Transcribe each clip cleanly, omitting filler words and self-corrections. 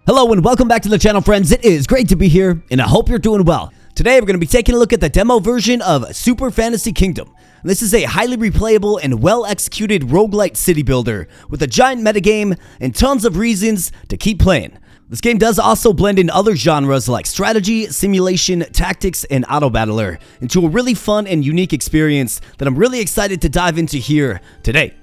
Hello and welcome back to the channel, friends. It is great to be here and I hope you're doing well. Today we're going to be taking a look at the demo version of Super Fantasy Kingdom. This is a highly replayable and well-executed roguelite city builder with a giant metagame and tons of reasons to keep playing. This game does also blend in other genres like strategy, simulation, tactics, and autobattler into a really fun and unique experience that I'm really excited to dive into here today.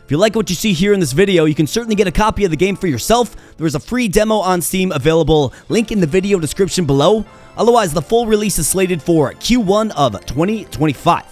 If you like what you see here in this video, you can certainly get a copy of the game for yourself. There is a free demo on Steam available, link in the video description below. Otherwise, the full release is slated for Q1 of 2025.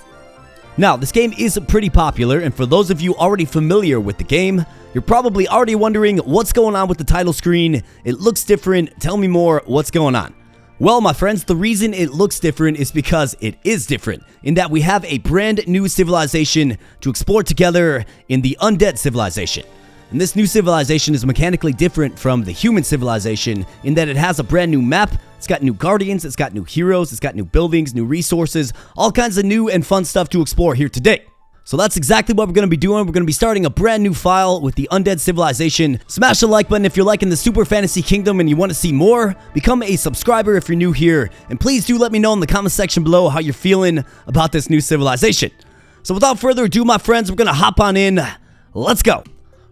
Now, this game is pretty popular, and for those of you already familiar with the game, you're probably already wondering what's going on with the title screen. It looks different. Tell me more, what's going on? Well, my friends, the reason it looks different is because it is different, in that we have a brand new civilization to explore together in the Undead civilization. And this new civilization is mechanically different from the human civilization in that it has a brand new map, it's got new guardians, it's got new heroes, it's got new buildings, new resources, all kinds of new and fun stuff to explore here today. So that's exactly what we're going to be doing. We're going to be starting a brand new file with the Undead civilization. Smash the like button if you're liking the Super Fantasy Kingdom and you want to see more. Become a subscriber if you're new here. And please do let me know in the comment section below how you're feeling about this new civilization. So without further ado, my friends, we're going to hop on in. Let's go.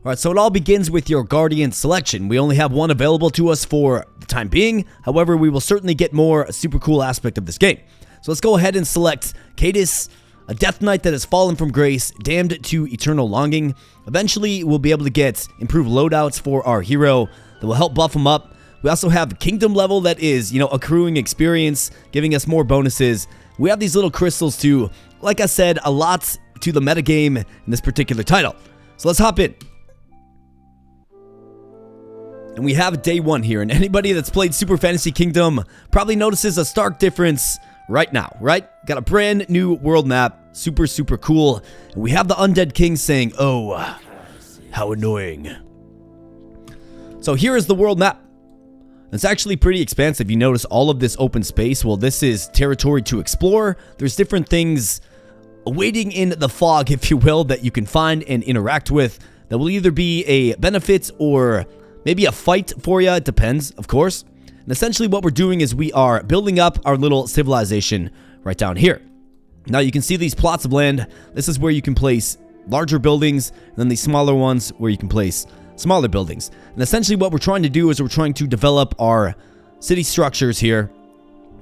Alright, so it all begins with your guardian selection. We only have one available to us for the time being. However, we will certainly get more, a super cool aspect of this game. So let's go ahead and select Cadis, a death knight that has fallen from grace, damned to eternal longing. Eventually, we'll be able to get improved loadouts for our hero that will help buff him up. We also have kingdom level that is, accruing experience, giving us more bonuses. We have these little crystals too. Like I said, a lot to the metagame in this particular title. So let's hop in. And we have day one here, and anybody that's played Super Fantasy Kingdom probably notices a stark difference right now, right? Got a brand new world map, super cool, and we have the Undead King saying, "Oh, how annoying." So here is the world map. It's actually pretty expansive. You notice all of this open space. Well, this is territory to explore. There's different things awaiting in the fog, if you will, that you can find and interact with that will either be a benefit or maybe a fight for you. It depends, of course. And essentially what we're doing is we are building up our little civilization right down here. Now you can see these plots of land. This is where you can place larger buildings, and then these smaller ones where you can place smaller buildings. And essentially what we're trying to do is we're trying to develop our city structures here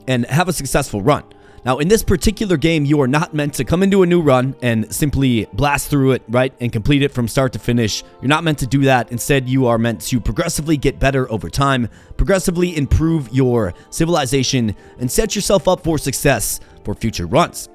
and have a successful run. Now in this particular game, you are not meant to come into a new run and simply blast through it, right, and complete it from start to finish. You're not meant to do that. Instead, you are meant to progressively get better over time, progressively improve your civilization, and set yourself up for success for future runs.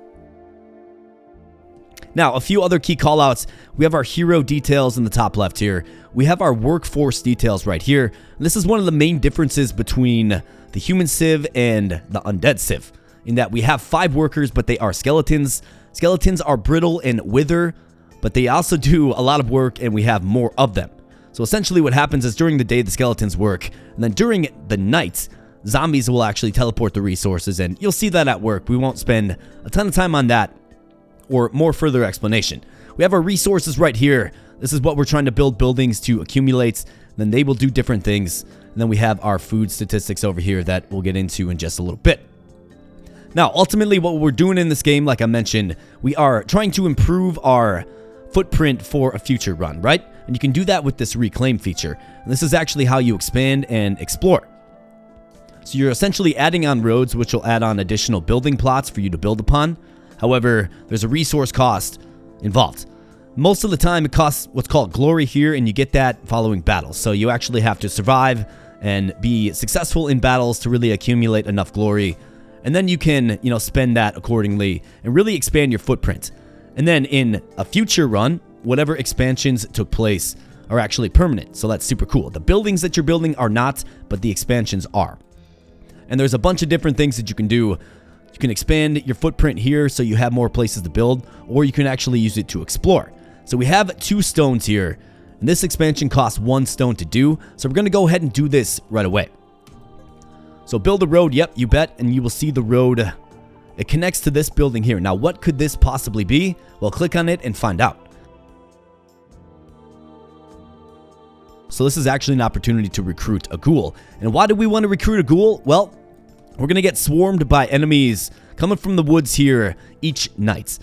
Now, a few other key callouts. We have our hero details in the top left here. We have our workforce details right here. And this is one of the main differences between the human civ and the undead civ, in that we have 5 workers, but they are skeletons. Skeletons are brittle and wither, but they also do a lot of work, and we have more of them. So essentially what happens is during the day, the skeletons work, and then during the night, zombies will actually teleport the resources, and you'll see that at work. We won't spend a ton of time on that or more further explanation. We have our resources right here. This is what we're trying to build buildings to accumulate, and then they will do different things. And then we have our food statistics over here that we'll get into in just a little bit. Now, ultimately, what we're doing in this game, like I mentioned, we are trying to improve our footprint for a future run, right? And you can do that with this reclaim feature. And this is actually how you expand and explore. So you're essentially adding on roads, which will add on additional building plots for you to build upon. However, there's a resource cost involved. Most of the time, it costs what's called glory here, and you get that following battles. So you actually have to survive and be successful in battles to really accumulate enough glory. And then you can, spend that accordingly and really expand your footprint. And then in a future run, whatever expansions took place are actually permanent. So that's super cool. The buildings that you're building are not, but the expansions are. And there's a bunch of different things that you can do. You can expand your footprint here so you have more places to build, or you can actually use it to explore. So we have 2 stones here, and this expansion costs 1 stone to do. So we're going to go ahead and do this right away. So build a road, yep, you bet, and you will see the road. It connects to this building here. Now, what could this possibly be? Well, click on it and find out. So this is actually an opportunity to recruit a ghoul. And why do we want to recruit a ghoul? Well, we're going to get swarmed by enemies coming from the woods here each night.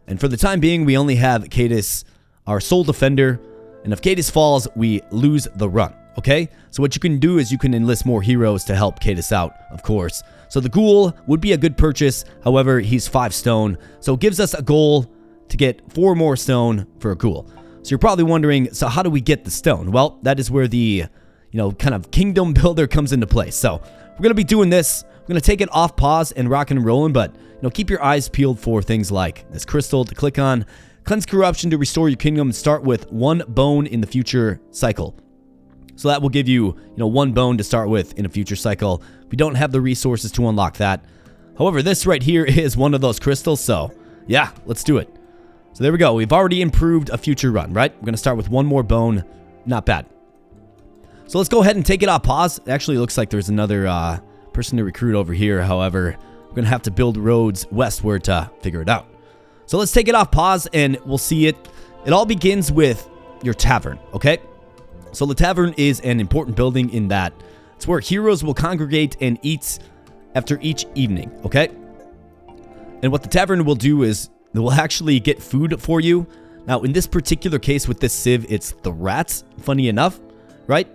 And for the time being, we only have Cadis, our sole defender. And if Cadis falls, we lose the run, okay? So what you can do is you can enlist more heroes to help Cadis out, of course. So the ghoul would be a good purchase. However, he's 5 stone. So it gives us a goal to get 4 more stone for a ghoul. So you're probably wondering, so how do we get the stone? Well, that is where the, kind of kingdom builder comes into play. So we're going to be doing this. We're going to take it off pause and rocking and rolling, but, keep your eyes peeled for things like this crystal to click on, cleanse corruption to restore your kingdom, and start with 1 bone in the future cycle. So that will give you, 1 bone to start with in a future cycle. We don't have the resources to unlock that. However, this right here is one of those crystals, so yeah, let's do it. So there we go. We've already improved a future run, right? We're going to start with 1 more bone. Not bad. So let's go ahead and take it off pause. It actually looks like there's another person to recruit over here. However, we're going to have to build roads westward to figure it out. So let's take it off pause and we'll see it. It all begins with your tavern, okay? So the tavern is an important building in that it's where heroes will congregate and eat after each evening, okay? And what the tavern will do is they will actually get food for you. Now, in this particular case with this civ, it's the rats, funny enough, right?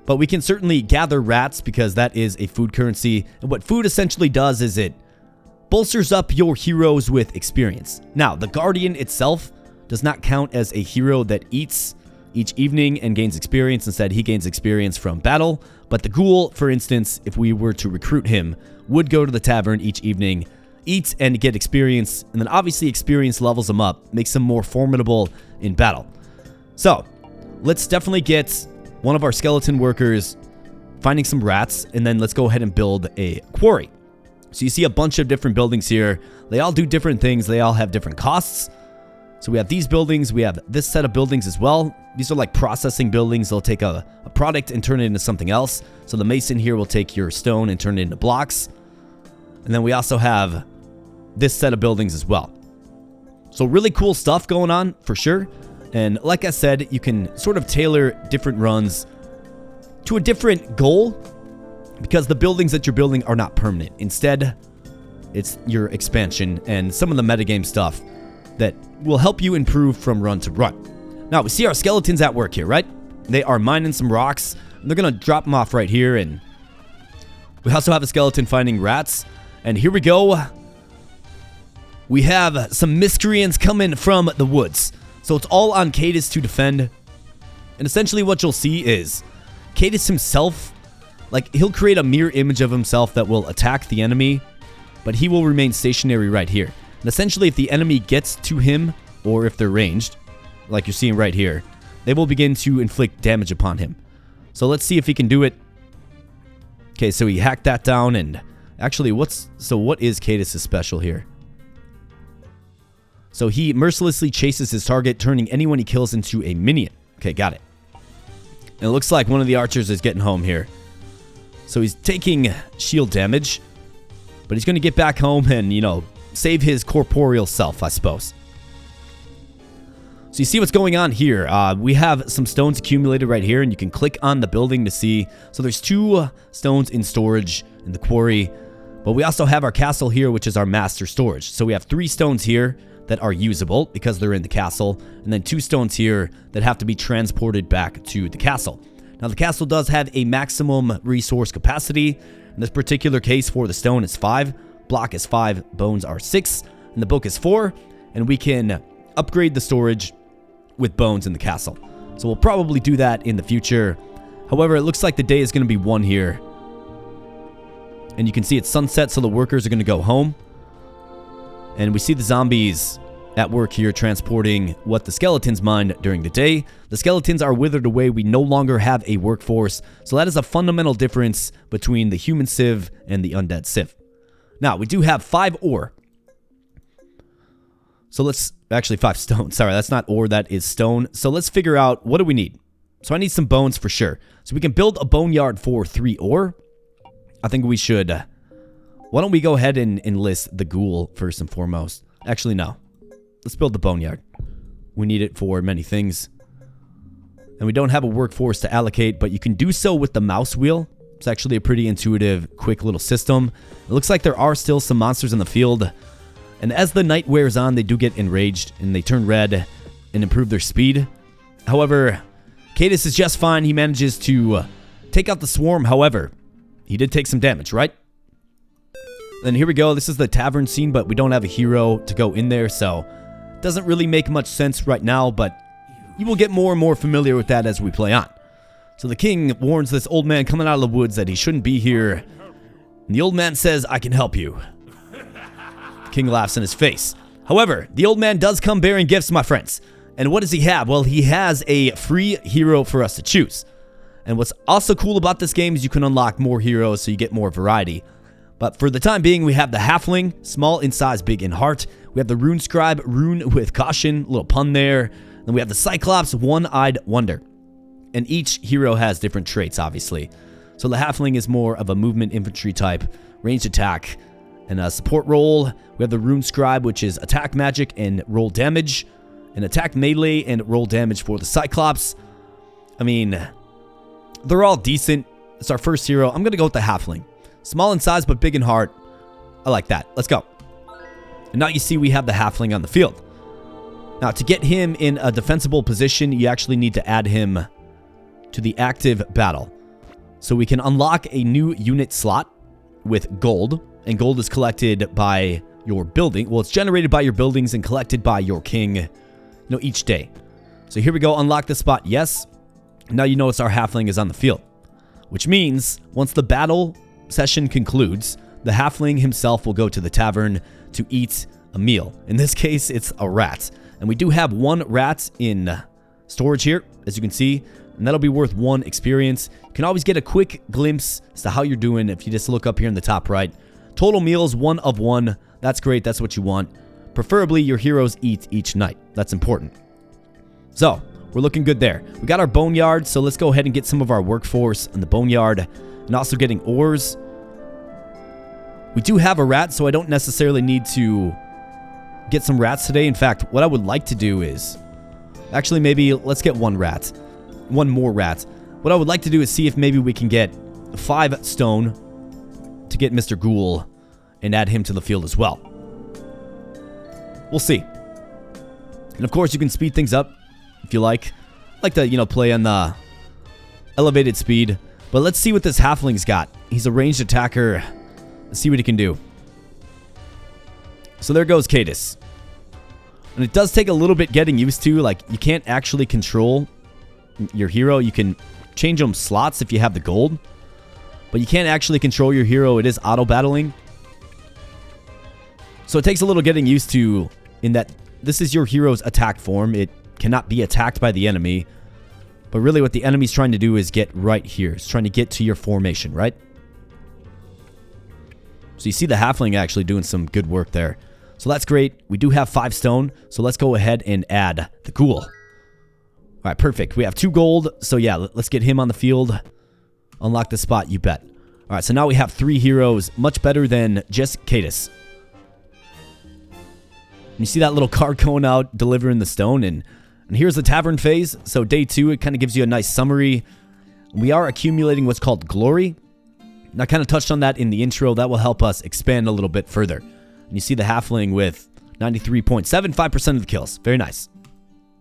But we can certainly gather rats because that is a food currency. And what food essentially does is it bolsters up your heroes with experience. Now, the Guardian itself does not count as a hero that eats each evening and gains experience. Instead, he gains experience from battle. But the ghoul, for instance, if we were to recruit him, would go to the tavern each evening, eat and get experience, and then obviously experience levels him up, makes him more formidable in battle. So, let's definitely get one of our skeleton workers finding some rats, and then let's go ahead and build a quarry. So you see a bunch of different buildings here. They all do different things. They all have different costs. So we have these buildings. We have this set of buildings as well. These are like processing buildings. They'll take a product and turn it into something else. So the mason here will take your stone and turn it into blocks. And then we also have this set of buildings as well. So really cool stuff going on for sure. And like I said, you can sort of tailor different runs to a different goal because the buildings that you're building are not permanent. Instead, it's your expansion and some of the metagame stuff that will help you improve from run to run. Now, we see our skeletons at work here, right? They are mining some rocks. And they're going to drop them off right here. And we also have a skeleton finding rats. And here we go. We have some miscreants coming from the woods. So it's all on Cadis to defend. And essentially what you'll see is Cadis himself, like he'll create a mirror image of himself that will attack the enemy, but he will remain stationary right here. And essentially if the enemy gets to him, or if they're ranged, like you're seeing right here, they will begin to inflict damage upon him. So let's see if he can do it. Okay, so he hacked that down, and actually what is Cadis' special here? So he mercilessly chases his target, turning anyone he kills into a minion. Okay, got it. And it looks like one of the archers is getting home here. So he's taking shield damage, but he's going to get back home and, save his corporeal self, I suppose. So you see what's going on here. We have some stones accumulated right here, and you can click on the building to see. So there's 2 stones in storage in the quarry, but we also have our castle here, which is our master storage. So we have 3 stones here that are usable because they're in the castle, and then 2 stones here that have to be transported back to the castle. Now the castle does have a maximum resource capacity. In this particular case for the stone it's 5, block is 5, bones are 6, and the book is 4, and we can upgrade the storage with bones in the castle. So we'll probably do that in the future. However, it looks like the day is going to be 1 here. And you can see it's sunset, so the workers are going to go home. And we see the zombies at work here transporting what the skeletons mined during the day. The skeletons are withered away. We no longer have a workforce. So that is a fundamental difference between the human civ and the undead civ. Now, we do have 5 ore. So let's... Actually, 5 stone. Sorry, that's not ore. That is stone. So let's figure out what do we need. So I need some bones for sure. So we can build a boneyard for 3 ore. I think we should... Why don't we go ahead and enlist the ghoul first and foremost? Actually, no. Let's build the boneyard. We need it for many things. And we don't have a workforce to allocate, but you can do so with the mouse wheel. It's actually a pretty intuitive, quick little system. It looks like there are still some monsters in the field. And as the night wears on, they do get enraged and they turn red and improve their speed. However, Cadis is just fine. He manages to take out the swarm. However, he did take some damage, right? Then here we go. This is the tavern scene, but we don't have a hero to go in there, so it doesn't really make much sense right now, but you will get more and more familiar with that as we play on. So the king warns this old man coming out of the woods that he shouldn't be here. And the old man says, "I can help you." The king laughs in his face. However, the old man does come bearing gifts, my friends. And what does he have? Well, he has a free hero for us to choose. And what's also cool about this game is you can unlock more heroes so you get more variety. But for the time being, we have the halfling, small in size, big in heart. We have the rune scribe, rune with caution, little pun there. Then we have the cyclops, one-eyed wonder. And each hero has different traits, obviously. So the halfling is more of a movement infantry type, ranged attack, and a support role. We have the rune scribe, which is attack magic and roll damage. And attack melee and roll damage for the cyclops. I mean, they're all decent. It's our first hero. I'm going to go with the halfling. Small in size, but big in heart. I like that. Let's go. And now you see we have the halfling on the field. Now, to get him in a defensible position, you actually need to add him to the active battle. So we can unlock a new unit slot with gold. And gold is collected by your building. Well, it's generated by your buildings and collected by your king, each day. So here we go. Unlock the spot. Yes. Now you notice our halfling is on the field. Which means once the battle session concludes, the halfling himself will go to the tavern to eat a meal. In this case, it's a rat. And we do have one rat in storage here, as you can see. And that'll be worth 1 experience. You can always get a quick glimpse as to how you're doing if you just look up here in the top right. Total meals, 1 of 1. That's great. That's what you want. Preferably, your heroes eat each night. That's important. So, we're looking good there. We got our boneyard, so let's go ahead and get some of our workforce in the boneyard. And also getting ores. We do have a rat, so I don't necessarily need to get some rats today. In fact, what I would like to do is... Actually, maybe let's get 1 rat. 1 more rat. What I would like to do is see if maybe we can get 5 stone to get Mr. Ghoul and add him to the field as well. We'll see. And of course, you can speed things up if you like. I like to, play on the elevated speed. But let's see what this halfling's got. He's a ranged attacker. Let's see what he can do. So there goes Cadis. And it does take a little bit getting used to. Like, you can't actually control your hero. You can change them slots if you have the gold. But you can't actually control your hero. It is auto-battling. So it takes a little getting used to in that this is your hero's attack form. It cannot be attacked by the enemy. But really what the enemy's trying to do is get right here. It's trying to get to your formation, right? So you see the halfling actually doing some good work there. So that's great. We do have 5 stone. So let's go ahead and add the ghoul. All right, perfect. We have 2 gold. So yeah, let's get him on the field. Unlock the spot, you bet. All right, so now we have 3 heroes. Much better than just Cadis. You see that little card going out, delivering the stone. And here's the tavern phase. So day 2, it kind of gives you a nice summary. We are accumulating what's called glory. And I kind of touched on that in the intro. That will help us expand a little bit further. And you see the halfling with 93.75% of the kills. Very nice.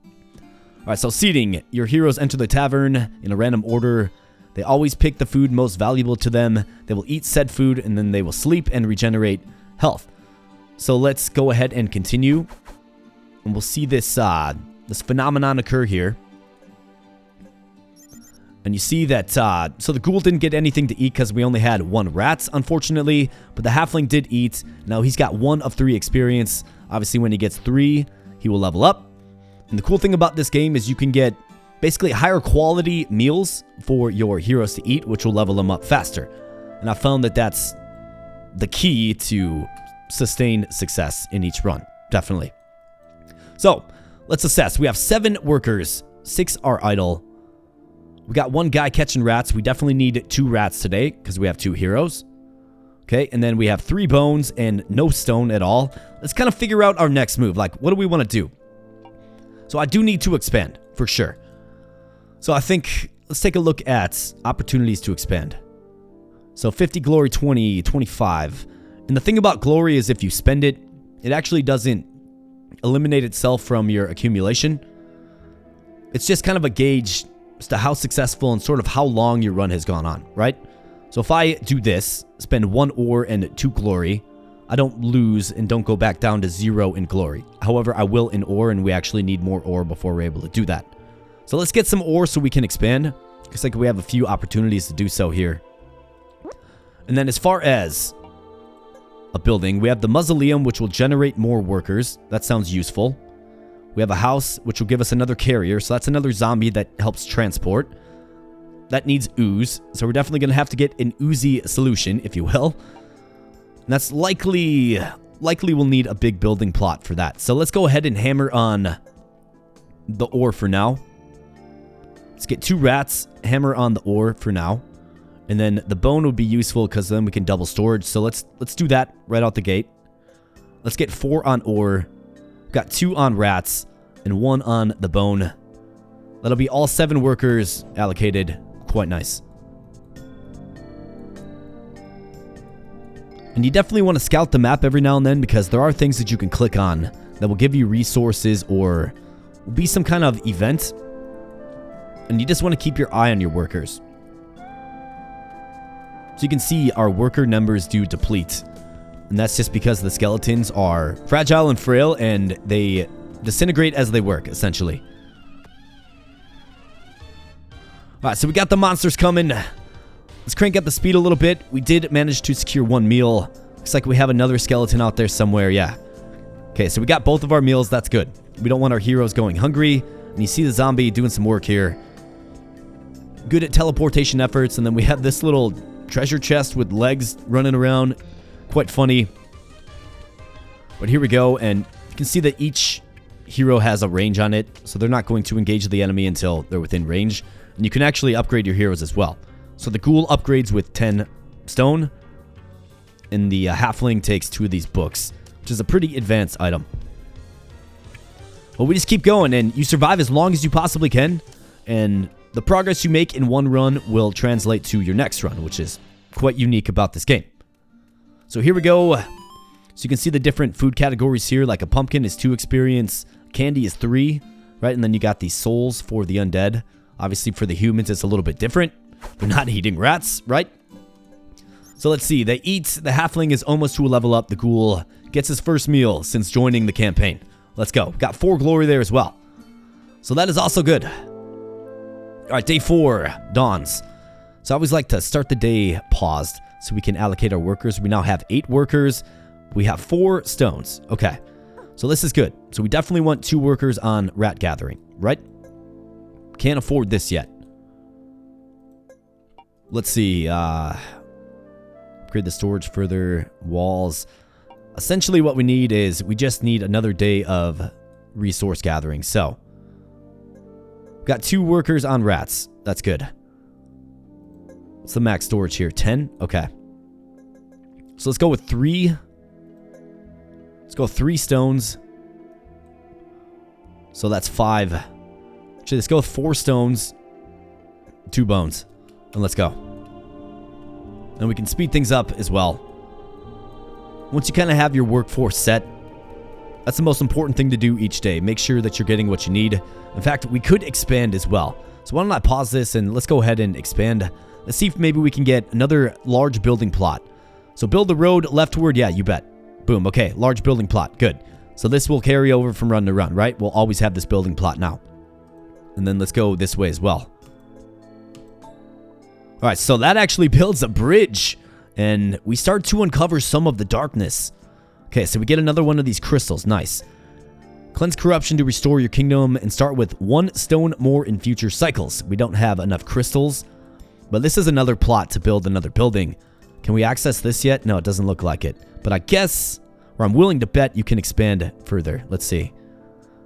All right, so seating. Your heroes enter the tavern in a random order. They always pick the food most valuable to them. They will eat said food, and then they will sleep and regenerate health. So let's go ahead and continue. And we'll see this phenomenon occur here. And you see that, so the ghoul didn't get anything to eat because we only had 1 rat, unfortunately. But the halfling did eat. Now he's got 1 of 3 experience. Obviously, when he gets 3, he will level up. And the cool thing about this game is you can get basically higher quality meals for your heroes to eat, which will level them up faster. And I found that that's the key to sustain success in each run. Definitely. So, let's assess. We have 7 workers. 6 are idle. We got 1 guy catching rats. We definitely need 2 rats today because we have 2 heroes. Okay, and then we have 3 bones and no stone at all. Let's kind of figure out our next move. Like, what do we want to do? So I do need to expand, for sure. So I think, let's take a look at opportunities to expand. So 50 glory, 20, 25. And the thing about glory is if you spend it, it actually doesn't eliminate itself from your accumulation. It's just kind of a gauge as to how successful and sort of how long your run has gone on, right? So if I do this, spend 1 ore and 2 glory, I don't lose and don't go back down to 0 in glory. However, I will in ore, and we actually need more ore before we're able to do that. So let's get some ore so we can expand. Looks like we have a few opportunities to do so here. And then as far as a building, we have the mausoleum, which will generate more workers. That sounds useful. We have a house, which will give us another carrier. So that's another zombie that helps transport. That needs ooze. So we're definitely going to have to get an oozy solution, if you will. And that's likely we'll need a big building plot for that. So let's go ahead and hammer on the ore for now. Let's get 2 rats, hammer on the ore for now. And then the bone would be useful because then we can double storage. So let's do that right out the gate. Let's get 4 on ore. Got 2 on rats and 1 on the bone. That'll be all 7 workers allocated. Quite nice. And you definitely want to scout the map every now and then because there are things that you can click on that will give you resources or will be some kind of event. And you just want to keep your eye on your workers. So you can see our worker numbers do deplete. And that's just because the skeletons are fragile and frail and they disintegrate as they work, essentially. Alright, so we got the monsters coming. Let's crank up the speed a little bit. We did manage to secure 1 meal. Looks like we have another skeleton out there somewhere, yeah. Okay, so we got both of our meals. That's good. We don't want our heroes going hungry. And you see the zombie doing some work here. Good at teleportation efforts. And then we have this little treasure chest with legs running around. Quite funny. But here we go. And you can see that each hero has a range on it. So they're not going to engage the enemy until they're within range. And you can actually upgrade your heroes as well. So the ghoul upgrades with 10 stone. And the halfling takes 2 of these books, which is a pretty advanced item. Well, we just keep going, and you survive as long as you possibly can. And the progress you make in one run will translate to your next run, which is quite unique about this game. So here we go. So you can see the different food categories here, like a pumpkin is 2 experience, candy is 3, right? And then you got the souls for the undead. Obviously, for the humans, it's a little bit different. They're not eating rats, right? So let's see. They eat. The halfling is almost to a level up. The ghoul gets his first meal since joining the campaign. Let's go. Got 4 glory there as well. So that is also good. All right, day 4 dawns. So I always like to start the day paused so we can allocate our workers. We now have 8 workers. We have 4 stones. Okay. So this is good. So we definitely want 2 workers on rat gathering, right? Can't afford this yet. Let's see. Upgrade the storage further. Walls. Essentially what we need is we just need another day of resource gathering. So we've got 2 workers on rats. That's good. What's the max storage here? 10? Okay. So let's go with 3. Let's go 3 stones. So that's 5. Actually, let's go with 4 stones. 2 bones. And let's go. And we can speed things up as well. Once you kind of have your workforce set, that's the most important thing to do each day. Make sure that you're getting what you need. In fact, we could expand as well. So why don't I pause this and let's go ahead and expand. Let's see if maybe we can get another large building plot. So build the road leftward. Yeah, you bet. Boom. Okay, large building plot. Good. So this will carry over from run to run, right? We'll always have this building plot now. And then let's go this way as well. All right, so that actually builds a bridge. And we start to uncover some of the darkness. Okay, so we get another one of these crystals. Nice. Cleanse corruption to restore your kingdom and start with 1 stone more in future cycles. We don't have enough crystals, but this is another plot to build another building. Can we access this yet? No, it doesn't look like it. But I guess, or I'm willing to bet you can expand further. Let's see.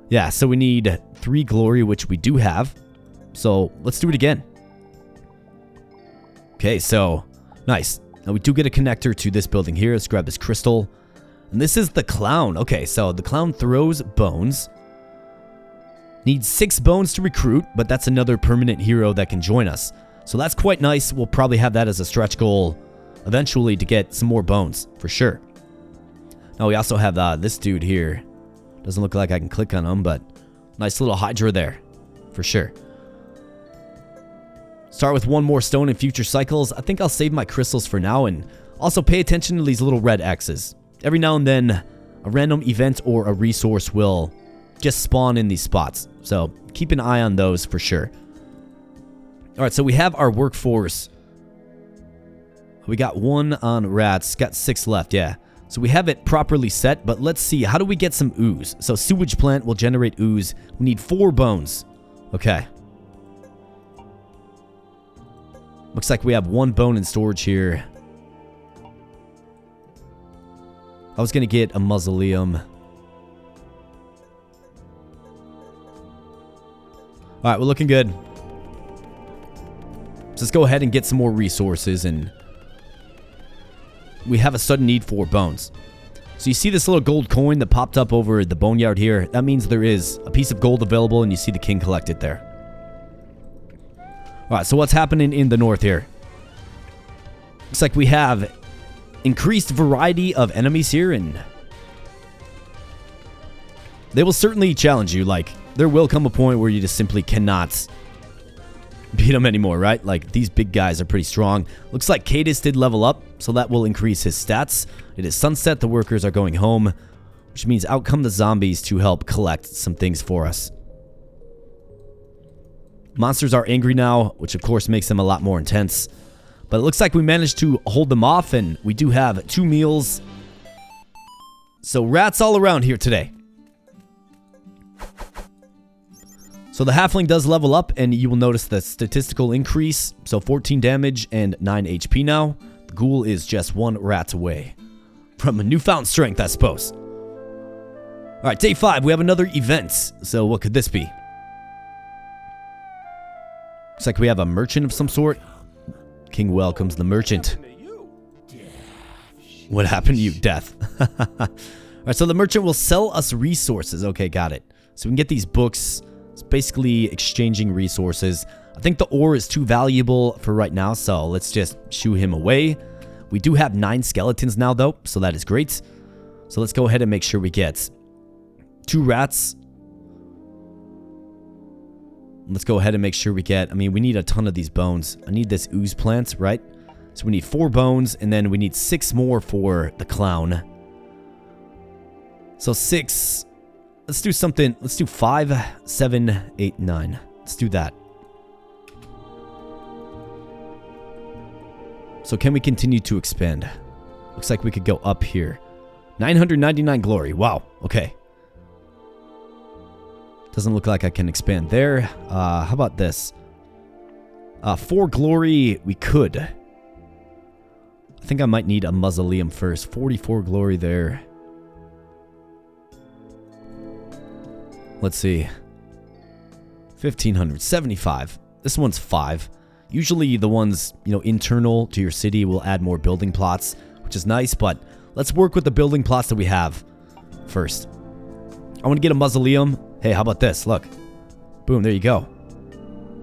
Yeah, so we need 3 glory, which we do have. So let's do it again. Okay, so nice. Now we do get a connector to this building here. Let's grab this crystal. And this is the clown. Okay, so the clown throws bones. Needs 6 bones to recruit, but that's another permanent hero that can join us. So that's quite nice. We'll probably have that as a stretch goal eventually to get some more bones, for sure. Now we also have this dude here. Doesn't look like I can click on him, but nice little Hydra there, for sure. Start with 1 more stone in future cycles. I think I'll save my crystals for now, and also pay attention to these little red X's. Every now and then, a random event or a resource will just spawn in these spots. So keep an eye on those for sure. Alright, so we have our workforce. We got 1 on rats, got 6 left, yeah. So we have it properly set, but let's see, how do we get some ooze? So sewage plant will generate ooze. We need 4 bones. Okay. Looks like we have 1 bone in storage here. I was gonna get a mausoleum. Alright, we're looking good. So let's go ahead and get some more resources, and we have a sudden need for bones. So you see this little gold coin that popped up over the boneyard here? That means there is a piece of gold available, and you see the king collect it there. Alright, so what's happening in the north here? Looks like we have increased variety of enemies here, and they will certainly challenge you. Like, there will come a point where you just simply cannot beat them anymore, right? Like, these big guys are pretty strong. Looks like Cadus did level up, so that will increase his stats. It is sunset, the workers are going home, which means out come the zombies to help collect some things for us. Monsters are angry now, which of course makes them a lot more intense. But it looks like we managed to hold them off, and we do have 2 meals. So rats all around here today. So the halfling does level up, and you will notice the statistical increase. So 14 damage and 9 HP now. The ghoul is just 1 rat away from a newfound strength, I suppose. Alright, day 5, we have another event. So what could this be? Looks like we have a merchant of some sort. King welcomes the merchant. What happened to you, death? Alright, so the merchant will sell us resources. Okay, got it. So we can get these books. It's basically exchanging resources. I think the ore is too valuable for right now, so let's just shoo him away. We do have 9 skeletons now, though, so that is great. So let's go ahead and make sure we get 2 rats. Let's go ahead and make sure we get, I mean, we need a ton of these bones. I need this ooze plant, right? So we need 4 bones, and then we need 6 more for the clown. So 6, let's do something, let's do 5, 7, 8, 9. Let's do that. So can we continue to expand? Looks like we could go up here. 999 glory, wow, okay. Doesn't look like I can expand there. How about this? 4 glory, we could. I think I might need a mausoleum first. 44 glory there. Let's see. 1575. This one's 5. Usually the ones, you know, internal to your city will add more building plots, which is nice, but let's work with the building plots that we have first. I want to get a mausoleum. Hey, how about this? Look. Boom, there you go.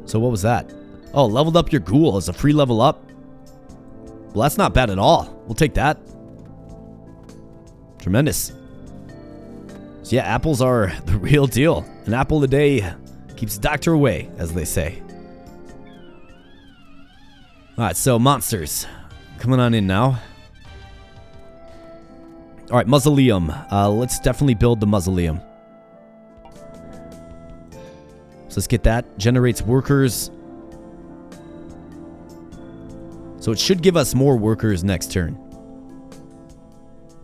So what was that? Oh, leveled up your ghoul as a free level up. Well, that's not bad at all. We'll take that. Tremendous. So yeah, apples are the real deal. An apple a day keeps the doctor away, as they say. Alright, so monsters. Coming on in now. Alright, mausoleum. Let's definitely build the mausoleum. So let's get that. Generates workers. So it should give us more workers next turn.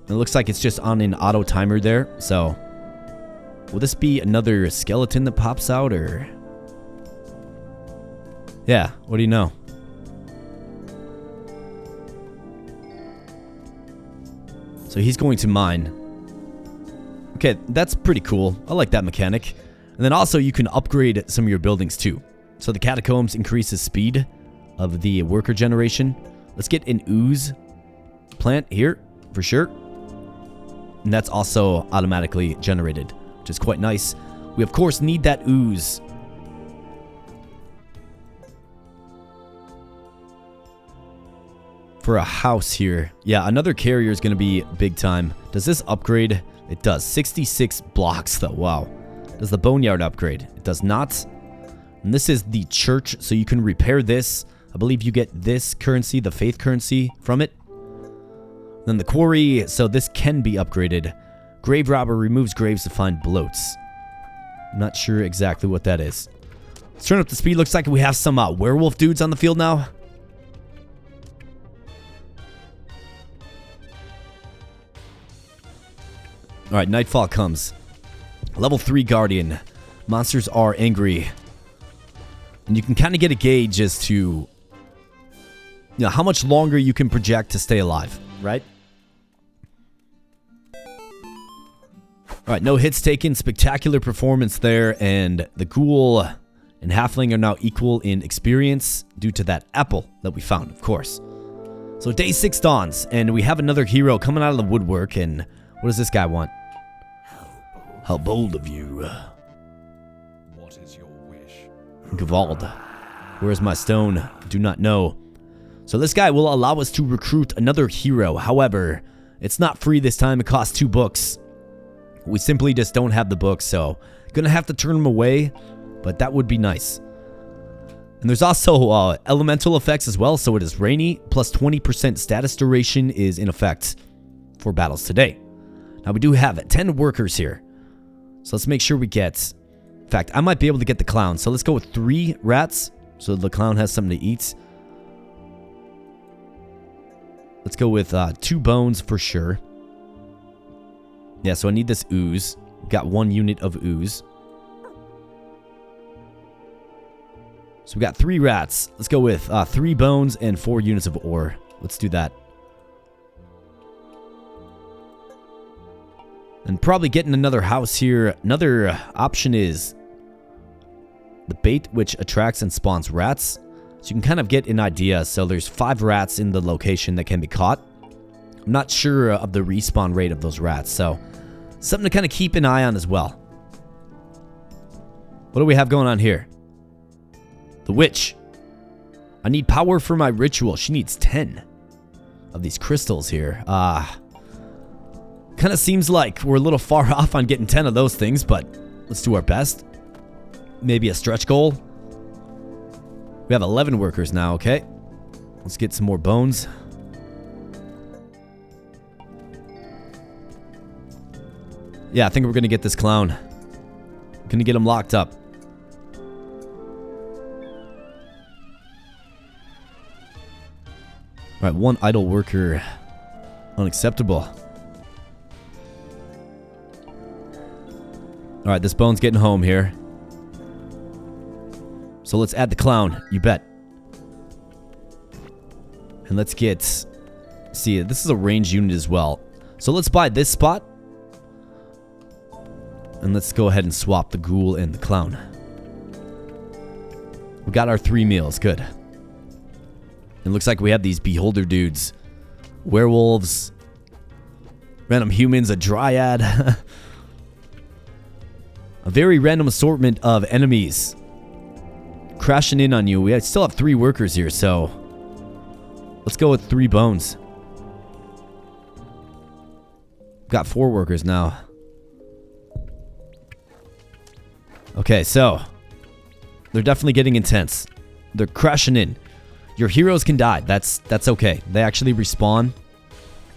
It looks like it's just on an auto timer there. So will this be another skeleton that pops out, or? Yeah, what do you know? So he's going to mine. Okay, that's pretty cool. I like that mechanic. And then also you can upgrade some of your buildings too. So the catacombs increases speed of the worker generation. Let's get an ooze plant here for sure. And that's also automatically generated, which is quite nice. We, of course, need that ooze. For a house here. Yeah, another carrier is going to be big time. Does this upgrade? It does. 66 blocks, though. Wow. Does the boneyard upgrade? It does not. And this is the church, so you can repair this. I believe you get this currency, the faith currency, from it. Then the quarry, so this can be upgraded. Grave robber removes graves to find bloats. I'm not sure exactly what that is. Let's turn up the speed. Looks like we have some werewolf dudes on the field now. Alright, nightfall comes. Level 3 guardian. Monsters are angry. And you can kind of get a gauge as to, you know, how much longer you can project to stay alive, right? Alright, no hits taken. Spectacular performance there. And the ghoul and halfling are now equal in experience due to that apple that we found, of course. So day 6 dawns, and we have another hero coming out of the woodwork. And what does this guy want? How bold of you. What is your wish? Gavald. Where's my stone? Do not know. So this guy will allow us to recruit another hero. However, it's not free this time. It costs 2 books. We simply just don't have the books, so gonna have to turn them away, but that would be nice. And there's also elemental effects as well, so it is rainy, plus 20% status duration is in effect for battles today. Now we do have 10 workers here. So let's make sure we get... In fact, I might be able to get the clown. So let's go with 3 rats. So the clown has something to eat. Let's go with 2 bones for sure. Yeah, so I need this ooze. Got 1 unit of ooze. So we got 3 rats. Let's go with 3 bones and 4 units of ore. Let's do that. And probably getting another house here. Another option is the bait, which attracts and spawns rats. So you can kind of get an idea. So there's 5 rats in the location that can be caught. I'm not sure of the respawn rate of those rats. So something to kind of keep an eye on as well. What do we have going on here? The witch. I need power for my ritual. She needs 10 of these crystals here. Kind of seems like we're a little far off on getting 10 of those things, but let's do our best. Maybe a stretch goal. We have 11 workers now, okay. Let's get some more bones. Yeah, I think we're going to get this clown. Going to get him locked up. Alright, 1 idle worker. Unacceptable. Alright, this bone's getting home here. So let's add the clown, you bet. And let's get... See, this is a range unit as well. So let's buy this spot. And let's go ahead and swap the ghoul and the clown. We got our 3 meals, good. It looks like we have these beholder dudes. Werewolves. Random humans, a dryad. A very random assortment of enemies crashing in on you. We still have 3 workers here, so let's go with 3 bones. Got 4 workers now. Okay, so they're definitely getting intense. They're crashing in. Your heroes can die. That's okay. They actually respawn.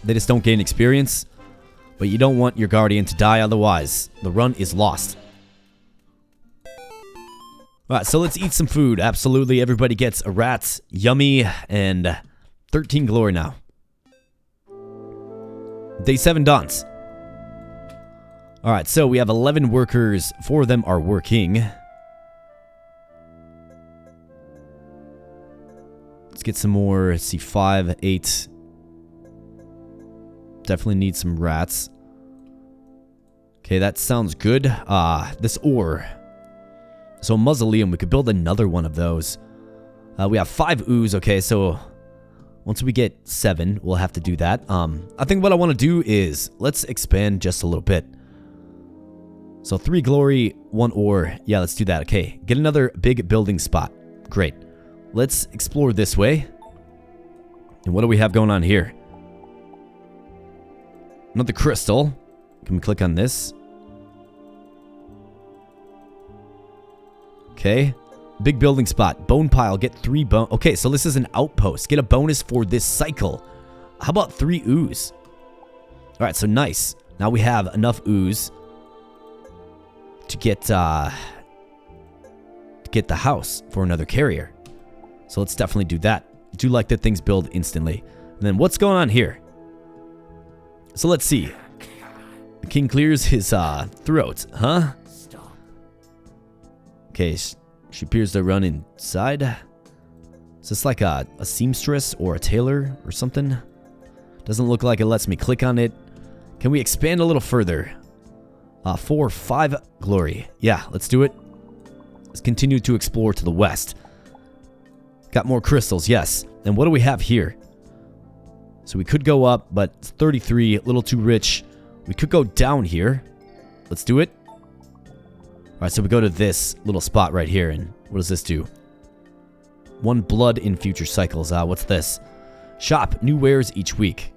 They just don't gain experience. But you don't want your guardian to die, otherwise the run is lost. Alright, so let's eat some food. Absolutely, everybody gets a rat. Yummy. And 13 glory now. Day 7 dawns. Alright, so we have 11 workers. 4 of them are working. Let's get some more. Let's see, 5, 8. Definitely need some rats. Okay, that sounds good. This ore. So a mausoleum, we could build another one of those. We have 5 ooze. Okay, so once we get 7, we'll have to do that. I think what I want to do is let's expand just a little bit. So 3 glory, 1 ore. Yeah, let's do that. Okay, get another big building spot. Great. Let's explore this way. And what do we have going on here? Another crystal. Can we click on this? Okay. Big building spot. Bone pile. Get 3 bone. Okay, so this is an outpost. Get a bonus for this cycle. How about 3 ooze? Alright, so nice. Now we have enough ooze to get the house for another carrier. So let's definitely do that. I do like that things build instantly. And then what's going on here? So let's see. The king clears his throat, huh? Okay, she appears to run inside. Is this like a seamstress or a tailor or something? Doesn't look like it lets me click on it. Can we expand a little further? 4, 5 glory. Yeah, let's do it. Let's continue to explore to the west. Got more crystals, yes. And what do we have here? So we could go up, but it's 33, a little too rich. We could go down here. Let's do it. Alright, so we go to this little spot right here, and what does this do? 1 blood in future cycles. What's this? Shop new wares each week.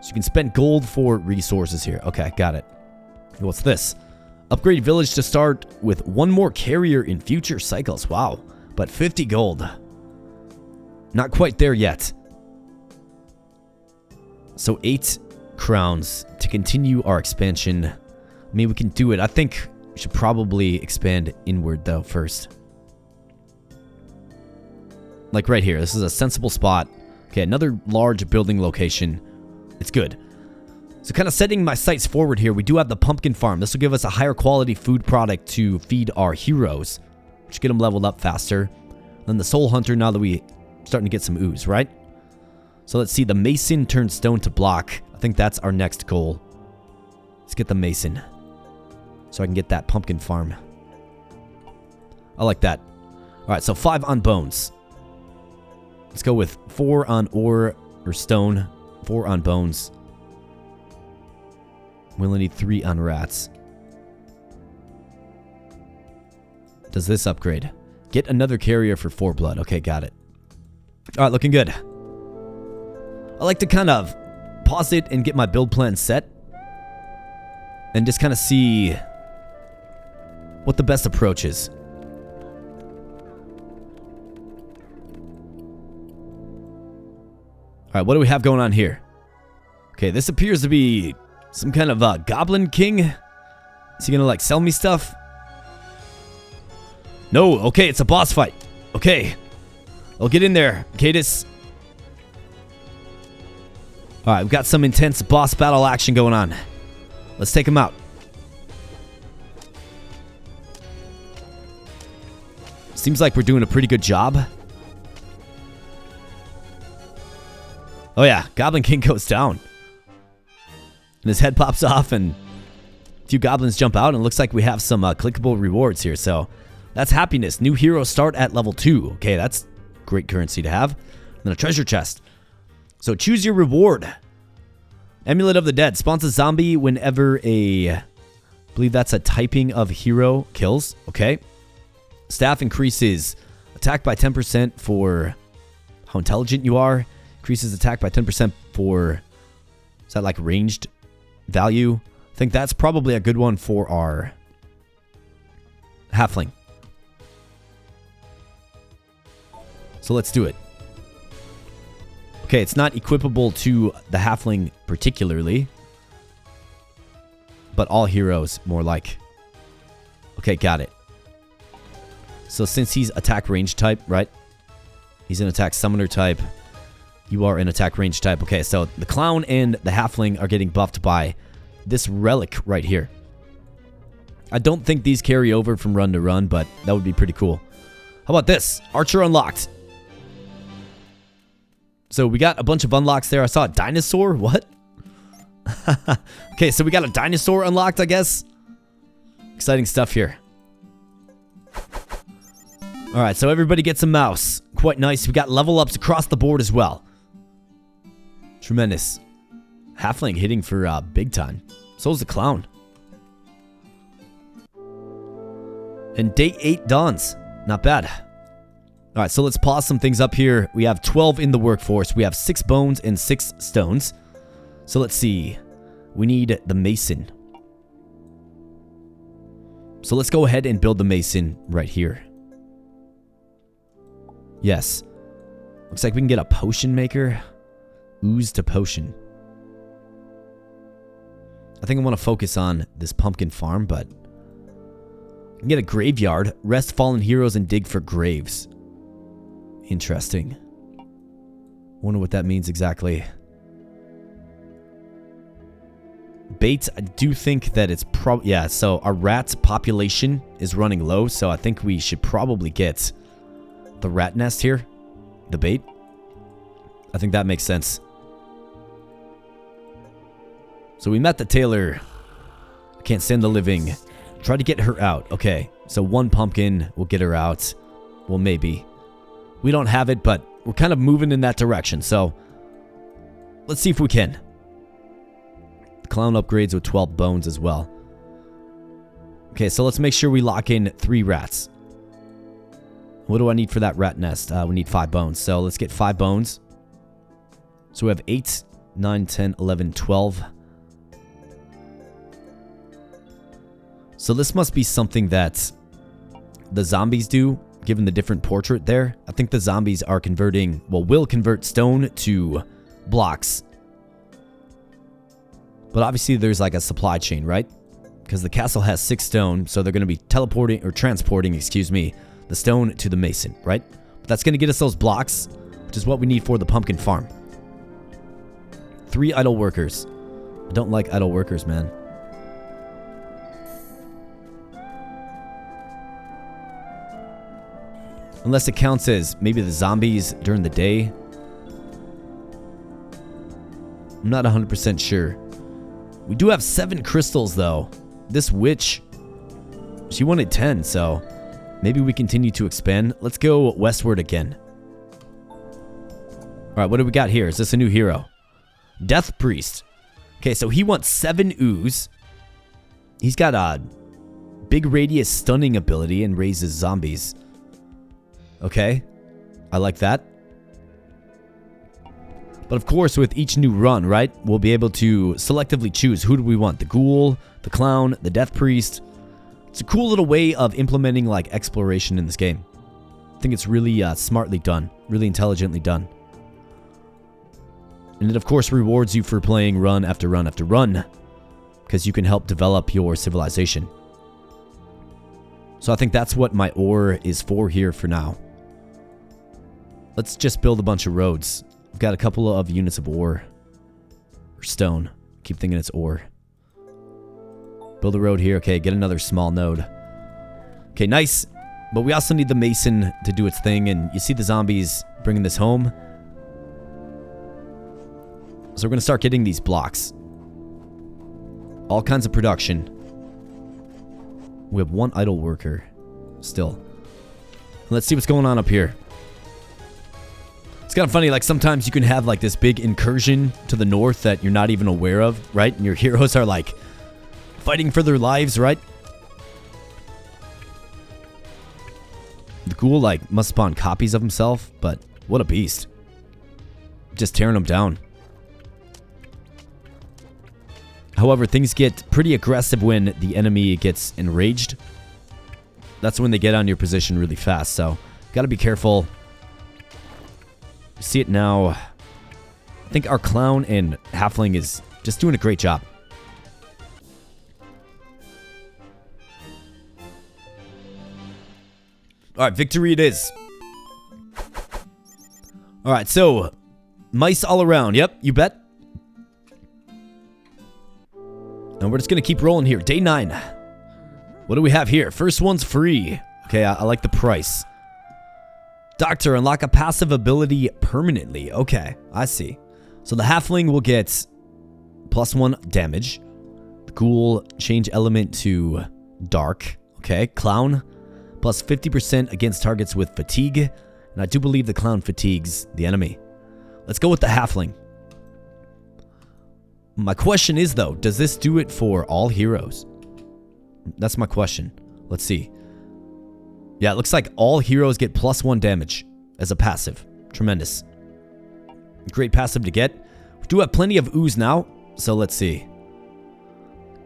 So you can spend gold for resources here. Okay, got it. What's this? Upgrade village to start with 1 more carrier in future cycles. Wow, but 50 gold. Not quite there yet. So 8 crowns to continue our expansion. I mean, we can do it. I think we should probably expand inward though first. Like right here. This is a sensible spot. Okay, another large building location. It's good. So kind of setting my sights forward here, we do have the pumpkin farm. This will give us a higher quality food product to feed our heroes, which get them leveled up faster. Then the soul hunter, now that we starting to get some ooze, right? So let's see, the mason turns stone to block. I think that's our next goal. Let's get the mason, so I can get that pumpkin farm. I like that. All right, so 5 on bones. Let's go with 4 on ore or stone, 4 on bones. We only need 3 on rats. Does this upgrade? Get another carrier for 4 blood. Okay, got it. Alright, looking good. I like to kind of pause it and get my build plan set. And just kind of see what the best approach is. Alright, what do we have going on here? Okay, this appears to be some kind of goblin king. Is he gonna like sell me stuff? No, okay, it's a boss fight. Okay, I'll get in there, Cadis. Alright, we've got some intense boss battle action going on. Let's take him out. Seems like we're doing a pretty good job. Oh yeah, Goblin King goes down. And his head pops off and a few goblins jump out, and it looks like we have some clickable rewards here. So that's happiness. New heroes start at level 2. Okay, that's great currency to have. And then a treasure chest. So choose your reward. Amulet of the Dead. Spawns a zombie whenever I believe that's a typing of hero kills. Okay. Staff increases attack by 10% for how intelligent you are. Increases attack by 10% for, is that like ranged value? I think that's probably a good one for our halfling. So let's do it. Okay, it's not equipable to the halfling particularly, but all heroes more like. Okay, got it. So since he's attack range type, right? He's an attack summoner type. You are an attack range type. Okay, so the clown and the halfling are getting buffed by this relic right here. I don't think these carry over from run to run, but that would be pretty cool. How about this? Archer unlocked. So we got a bunch of unlocks there. I saw a dinosaur. What? Okay, so we got a dinosaur unlocked, I guess. Exciting stuff here. Alright, so everybody gets a mouse. Quite nice. We got level ups across the board as well. Tremendous. Halfling hitting for big time. So is the clown. And day 8 dawns. Not bad. All right, so let's pause some things up here. We have 12 in the workforce. We have 6 bones and 6 stones. So let's see. We need the mason. So let's go ahead and build the mason right here. Yes. Looks like we can get a potion maker. Ooze to potion. I think I want to focus on this pumpkin farm, but I can get a graveyard, rest fallen heroes, and dig for graves. Interesting. Wonder what that means exactly. Bait, I do think that it's probably... Yeah, so our rat population is running low, so I think we should probably get the rat nest here. The bait. I think that makes sense. So we met the tailor. I can't stand the living. Try to get her out. Okay, so 1 pumpkin will get her out. Well, maybe. We don't have it, but we're kind of moving in that direction, so let's see if we can. The clown upgrades with 12 bones as well. Okay, so let's make sure we lock in 3 rats. What do I need for that rat nest? We need 5 bones, so let's get 5 bones. So we have 8, 9, 10, 11, 12. So this must be something that the zombies do, given the different portrait there. I think the zombies are converting, well, will convert stone to blocks. But obviously there's like a supply chain, right? Because the castle has 6 stone, so they're going to be teleporting, or transporting, excuse me, the stone to the mason, right? But that's going to get us those blocks, which is what we need for the pumpkin farm. 3 idle workers. I don't like idle workers, man. Unless it counts as maybe the zombies during the day. I'm not 100% sure. We do have 7 crystals, though. This witch, she wanted 10, so maybe we continue to expand. Let's go westward again. Alright, what do we got here? Is this a new hero? Death Priest. Okay, so he wants 7 ooze. He's got a big radius stunning ability and raises zombies. Okay, I like that. But of course, with each new run, right, we'll be able to selectively choose who do we want. The ghoul, the clown, the death priest. It's a cool little way of implementing like exploration in this game. I think it's really smartly done, really intelligently done. And it of course rewards you for playing run after run after run, because you can help develop your civilization. So I think that's what my ore is for here for now. Let's just build a bunch of roads. I've got a couple of units of ore. Or stone. Keep thinking it's ore. Build a road here. Okay, get another small node. Okay, nice. But we also need the mason to do its thing. And you see the zombies bringing this home. So we're going to start getting these blocks. All kinds of production. We have 1 idle worker. Still. Let's see what's going on up here. It's kind of funny, like sometimes you can have like this big incursion to the north that you're not even aware of, right? And your heroes are like fighting for their lives, right? The ghoul like must spawn copies of himself, but what a beast. Just tearing them down. However, things get pretty aggressive when the enemy gets enraged. That's when they get on your position really fast, so gotta be careful. See it now. I think our clown and halfling is just doing a great job. Alright, victory it is. Alright, so mice all around. Yep, you bet. And we're just going to keep rolling here. Day 9. What do we have here? First one's free. Okay, I like the price. Doctor, unlock a passive ability permanently. Okay, I see. So the halfling will get +1 damage. The ghoul, change element to dark. Okay, clown, plus 50% against targets with fatigue. And I do believe the clown fatigues the enemy. Let's go with the halfling. My question is, though, does this do it for all heroes? That's my question. Let's see. Yeah, it looks like all heroes get +1 damage as a passive. Tremendous. Great passive to get. We do have plenty of ooze now, so let's see.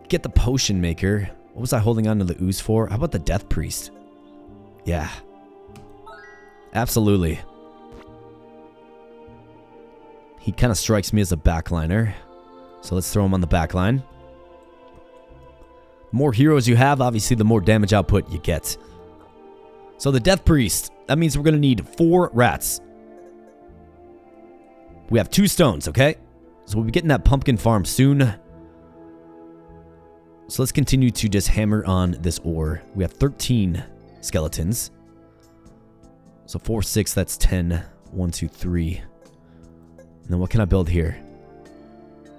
Get the potion maker. What was I holding on to the ooze for? How about the death priest? Yeah. Absolutely. He kind of strikes me as a backliner. So let's throw him on the backline. The more heroes you have, obviously the more damage output you get. So the death priest, that means we're going to need 4 rats. We have 2 stones, okay? So we'll be getting that pumpkin farm soon. So let's continue to just hammer on this ore. We have 13 skeletons. So 4, 6, that's 10. 1, 2, 3. And then what can I build here?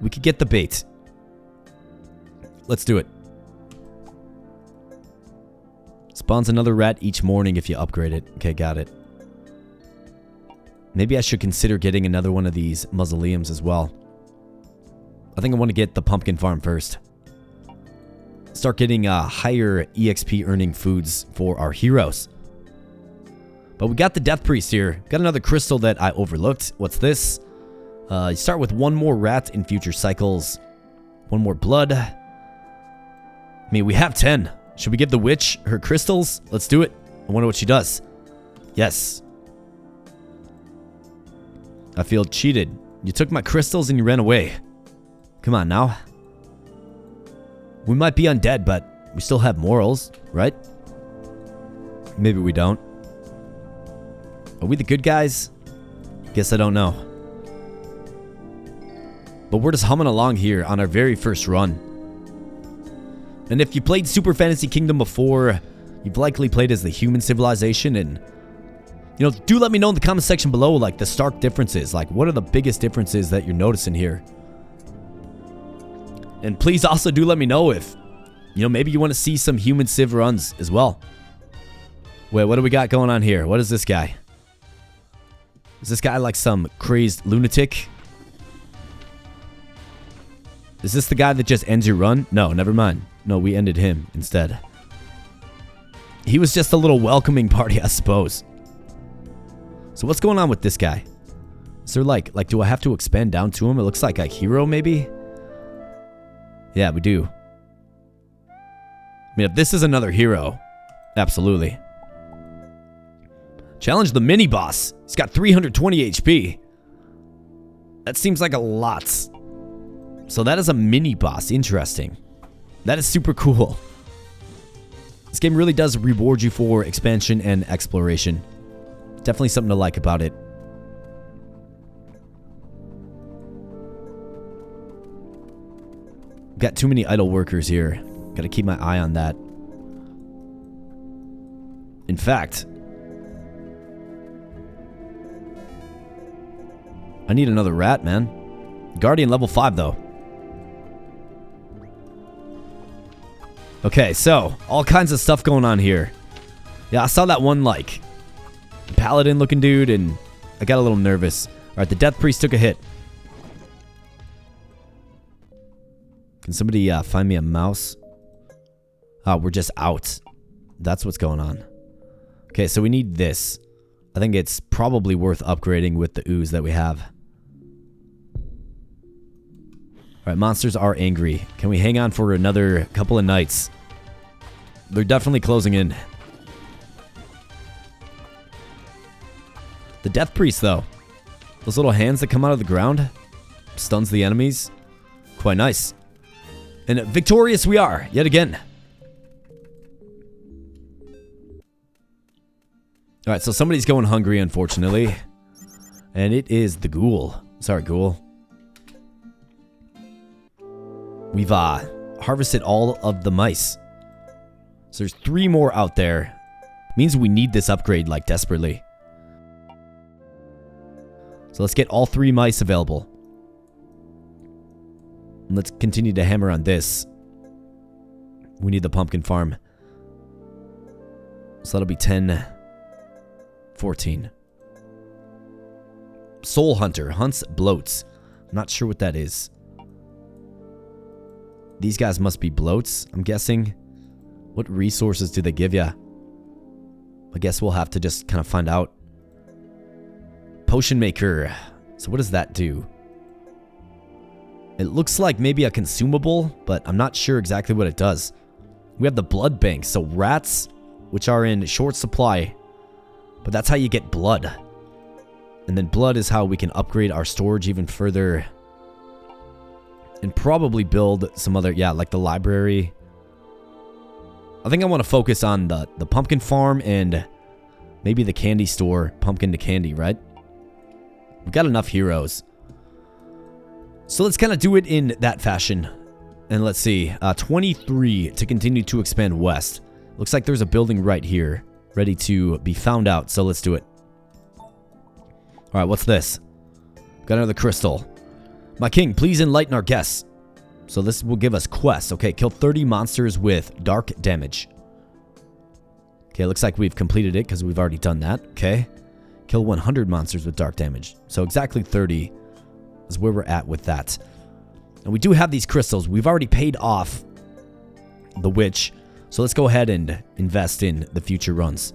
We could get the bait. Let's do it. Spawns another rat each morning if you upgrade it. Okay, got it. Maybe I should consider getting another one of these mausoleums as well. I think I want to get the pumpkin farm first. Start getting higher EXP earning foods for our heroes. But we got the death priest here. Got another crystal that I overlooked. What's this? You start with 1 more rat in future cycles. 1 more blood. I mean, we have 10. Should we give the witch her crystals? Let's do it. I wonder what she does. Yes. I feel cheated. You took my crystals and you ran away. Come on now. We might be undead, but we still have morals, right? Maybe we don't. Are we the good guys? Guess I don't know. But we're just humming along here on our very first run. And if you played Super Fantasy Kingdom before, you've likely played as the human civilization. And, you know, do let me know in the comment section below, like, the stark differences. Like, what are the biggest differences that you're noticing here? And please also do let me know if, you know, maybe you want to see some human civ runs as well. Wait, what do we got going on here? What is this guy? Is this guy like some crazed lunatic? Is this the guy that just ends your run? No, never mind. No, we ended him instead. He was just a little welcoming party, I suppose. So what's going on with this guy? Is there like do I have to expand down to him? It looks like a hero maybe? Yeah, we do. I mean, if this is another hero, absolutely. Challenge the mini boss. He's got 320 HP. That seems like a lot. So that is a mini boss. Interesting. That is super cool. This game really does reward you for expansion and exploration. Definitely something to like about it. Got too many idle workers here. Gotta keep my eye on that. In fact, I need another rat, man. Guardian level 5 though. Okay, so all kinds of stuff going on here. Yeah, I saw that one like paladin looking dude and I got a little nervous. Alright, the death priest took a hit. Can somebody find me a mouse? Oh, we're just out. That's what's going on. Okay, so we need this. I think it's probably worth upgrading with the ooze that we have. Alright, monsters are angry. Can we hang on for another couple of nights? They're definitely closing in. The death priest, though. Those little hands that come out of the ground. Stuns the enemies. Quite nice. And victorious we are, yet again. Alright, so somebody's going hungry, unfortunately. And it is the ghoul. Sorry, ghoul. We've harvested all of the mice. So there's 3 more out there. Means we need this upgrade like desperately. So let's get all 3 mice available. And let's continue to hammer on this. We need the pumpkin farm. So that'll be 10, 14. Soul Hunter hunts bloats. I'm not sure what that is. These guys must be bloats, I'm guessing. What resources do they give ya? I guess we'll have to just kind of find out. Potion maker. So what does that do? It looks like maybe a consumable, but I'm not sure exactly what it does. We have the blood bank, so rats, which are in short supply, but that's how you get blood. And then blood is how we can upgrade our storage even further. And probably build some other, yeah, like the library. I think I want to focus on the pumpkin farm and maybe the candy store, pumpkin to candy, right? We've got enough heroes. So let's kind of do it in that fashion. And let's see, 23 to continue to expand west. Looks like there's a building right here, ready to be found out, so let's do it. Alright, what's this? Got another crystal. My king, please enlighten our guests. So this will give us quests. Okay, kill 30 monsters with dark damage. Okay, looks like we've completed it because we've already done that. Okay. Kill 100 monsters with dark damage. So exactly 30 is where we're at with that. And we do have these crystals. We've already paid off the witch. So let's go ahead and invest in the future runs.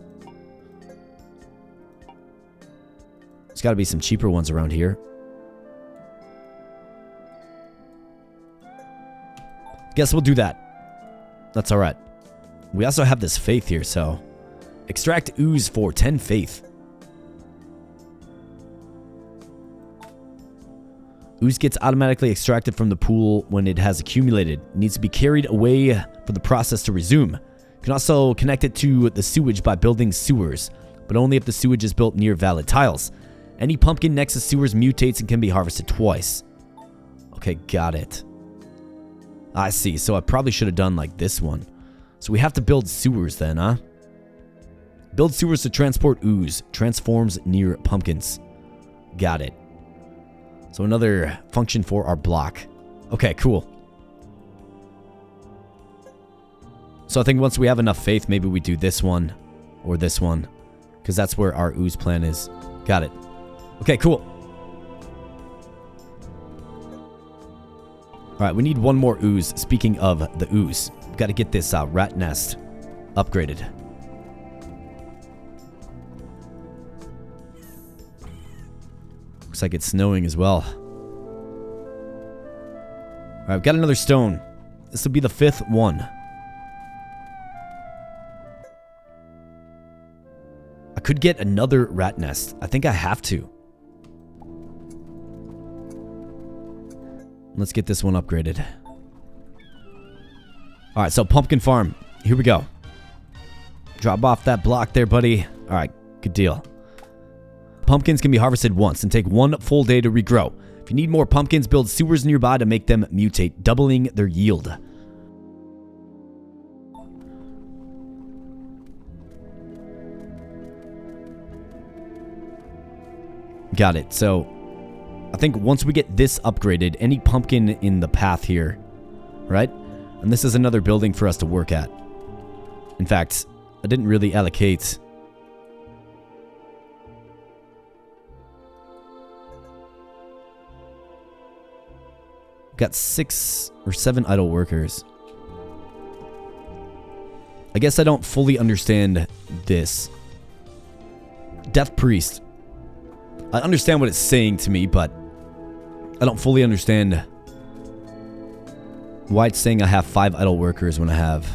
There's got to be some cheaper ones around here. Guess we'll do that. That's alright. We also have this faith here, so... Extract ooze for 10 faith. Ooze gets automatically extracted from the pool when it has accumulated. It needs to be carried away for the process to resume. You can also connect it to the sewage by building sewers, but only if the sewage is built near valid tiles. Any pumpkin next to sewers mutates and can be harvested twice. Okay, got it. I see, so I probably should have done like this one. So we have to build sewers then, huh? Build sewers to transport ooze. Transforms near pumpkins. Got it. So another function for our block. Okay, cool. So I think once we have enough faith, maybe we do this one or this one, because that's where our ooze plan is. Got it. Okay, cool. Alright, we need one more ooze. Speaking of the ooze, we've got to get this rat nest upgraded. Looks like it's snowing as well. Alright, we've got another stone. This will be the 5th one. I could get another rat nest. I think I have to. Let's get this one upgraded. Alright, so pumpkin farm. Here we go. Drop off that block there, buddy. Alright, good deal. Pumpkins can be harvested once and take 1 full day to regrow. If you need more pumpkins, build sewers nearby to make them mutate, doubling their yield. Got it. So I think once we get this upgraded, any pumpkin in the path here, right? And this is another building for us to work at. In fact, I didn't really allocate. Got 6 or 7 idle workers. I guess I don't fully understand this. Death Priest. I understand what it's saying to me, but I don't fully understand why it's saying I have 5 idle workers when I have...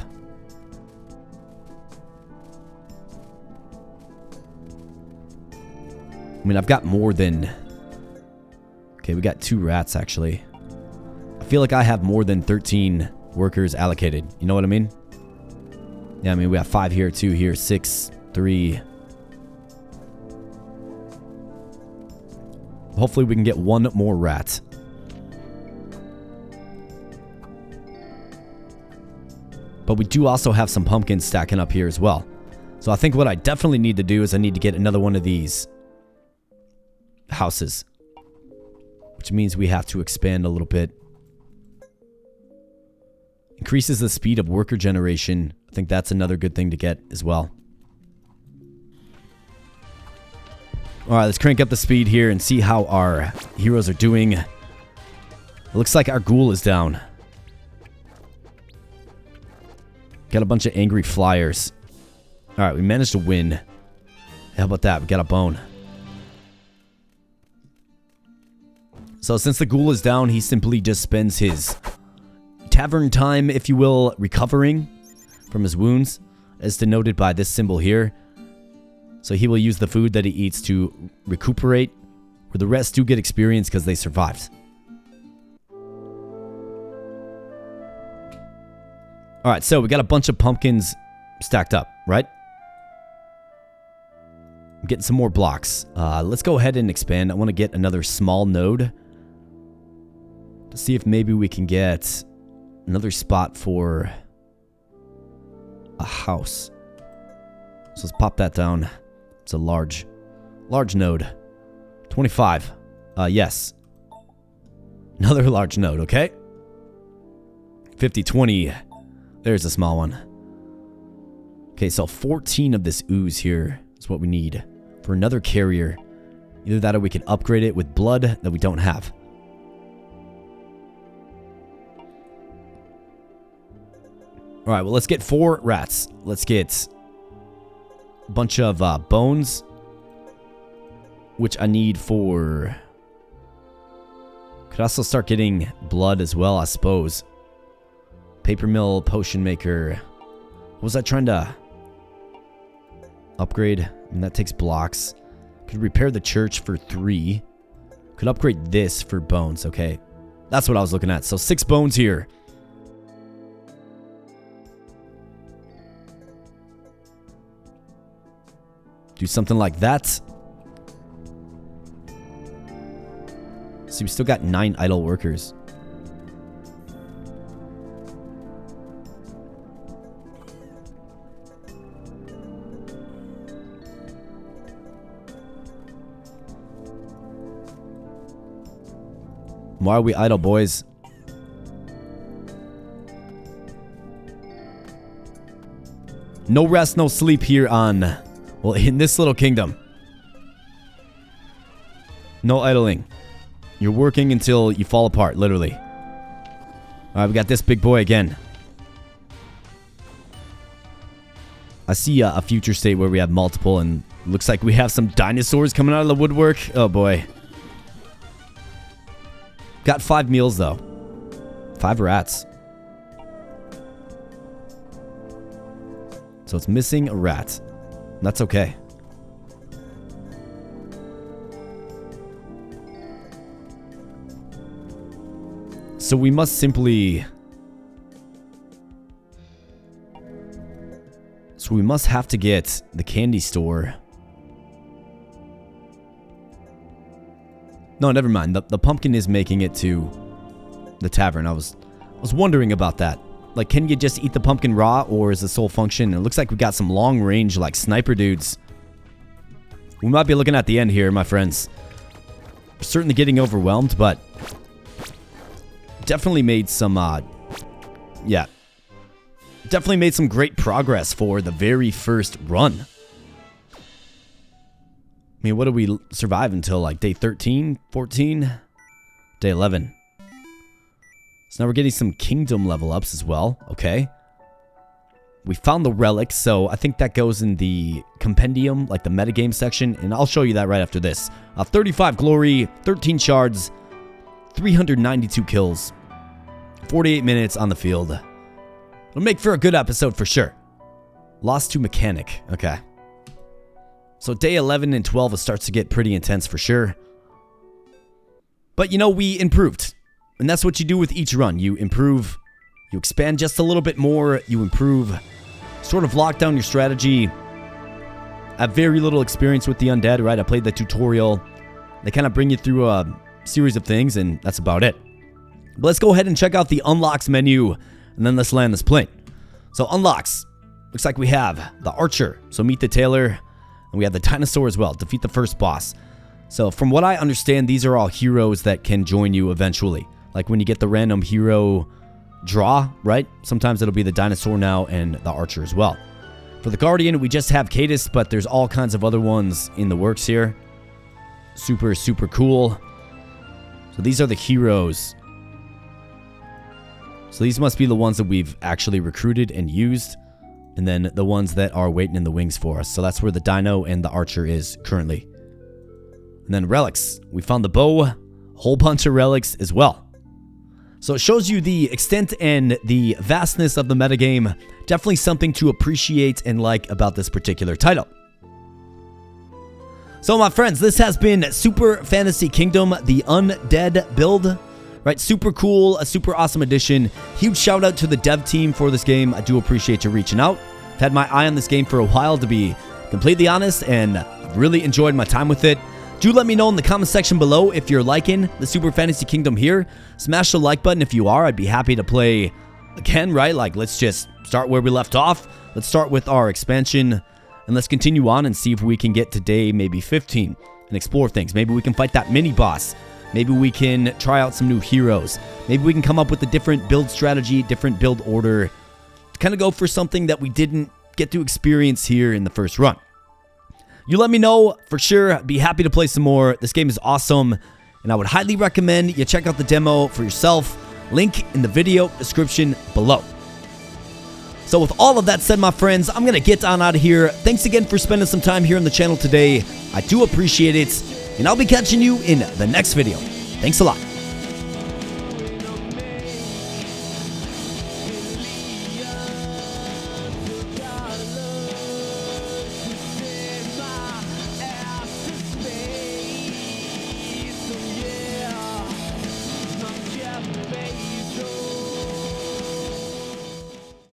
I mean, I've got more than... Okay, we got 2 rats, actually. I feel like I have more than 13 workers allocated. You know what I mean? Yeah, I mean, we have 5 here, 2 here, 6, 3... Hopefully we can get 1 more rat. But we do also have some pumpkins stacking up here as well. So I think what I definitely need to do is I need to get another one of these houses. Which means we have to expand a little bit. Increases the speed of worker generation. I think that's another good thing to get as well. Alright, let's crank up the speed here and see how our heroes are doing. It looks like our ghoul is down. Got a bunch of angry flyers. Alright, we managed to win. How about that? We got a bone. So since the ghoul is down, he simply just spends his tavern time, if you will, recovering from his wounds, as denoted by this symbol here. So he will use the food that he eats to recuperate, where the rest do get experience because they survived. Alright, so we got a bunch of pumpkins stacked up, right? I'm getting some more blocks. Let's go ahead and expand. I want to get another small node to see if maybe we can get another spot for a house. So let's pop that down. It's a large node. 25. Yes. Another large node, okay? 50, 20. There's a small one. Okay, so 14 of this ooze here is what we need for another carrier. Either that or we can upgrade it with blood that we don't have. Alright, well, let's get 4 rats. Let's get a bunch of bones, which I need for... Could also start getting blood as well, I suppose. Paper mill, potion maker. What was I trying to upgrade? And that takes blocks. Could repair the church for 3. Could upgrade this for bones. Okay, that's what I was looking at. So 6 bones here. Do something like that. See, we still got 9 idle workers. Why are we idle, boys? No rest, no sleep here on... Well, in this little kingdom. No idling. You're working until you fall apart, literally. Alright, we got this big boy again. I see a future state where we have multiple, and looks like we have some dinosaurs coming out of the woodwork. Oh boy. Got 5 meals, though. 5 rats. So it's missing a rat. That's okay. So we must simply... So we must have to get the candy store. No, never mind. The pumpkin is making it to the tavern. I was wondering about that. Like, can you just eat the pumpkin raw, or is the sole function? It looks like we got some long range, like, sniper dudes. We might be looking at the end here, my friends. We're certainly getting overwhelmed, but definitely made some, yeah. Definitely made some great progress for the very first run. I mean, what did we survive until, like, day 13, 14? Day 11. So now we're getting some kingdom level ups as well. Okay. We found the relic, so I think that goes in the compendium, like the metagame section, and I'll show you that right after this. 35 glory, 13 shards, 392 kills, 48 minutes on the field. It'll make for a good episode for sure. Lost to mechanic. Okay. So day 11 and 12, it starts to get pretty intense for sure. But, you know, we improved. And that's what you do with each run. You improve, you expand just a little bit more, you improve, sort of lock down your strategy. I have very little experience with the undead, right? I played the tutorial. They kind of bring you through a series of things, and that's about it. But let's go ahead and check out the unlocks menu, and then let's land this plane. So unlocks. Looks like we have the archer, so meet the tailor, and we have the dinosaur as well, defeat the first boss. So from what I understand, these are all heroes that can join you eventually. Like when you get the random hero draw, right? Sometimes it'll be the dinosaur now and the archer as well. For the guardian, we just have Cadus, but there's all kinds of other ones in the works here. Super, super cool. So these are the heroes. So these must be the ones that we've actually recruited and used. and then the ones that are waiting in the wings for us. So that's where the dino and the archer is currently. And then relics. We found the bow, a whole bunch of relics as well. So it shows you the extent and the vastness of the metagame. Definitely something to appreciate and like about this particular title. So my friends, this has been Super Fantasy Kingdom, the Undead build. Right, super cool, a super awesome addition. Huge shout out to the dev team for this game. I do appreciate you reaching out. I've had my eye on this game for a while, to be completely honest, and I've really enjoyed my time with it. Do let me know in the comment section below if you're liking the Super Fantasy Kingdom here. Smash the like button if you are. I'd be happy to play again, right? Like, let's just start where we left off. Let's start with our expansion, and let's continue on and see if we can get to day maybe 15 and explore things. Maybe we can fight that mini boss. Maybe we can try out some new heroes. Maybe we can come up with a different build strategy, different build order. To kind of go for something that we didn't get to experience here in the first run. You let me know for sure. I'd be happy to play some more. This game is awesome, and I would highly recommend you check out the demo for yourself. Link in the video description below. So with all of that said, my friends, I'm going to get on out of here. Thanks again for spending some time here on the channel today. I do appreciate it. And I'll be catching you in the next video. Thanks a lot.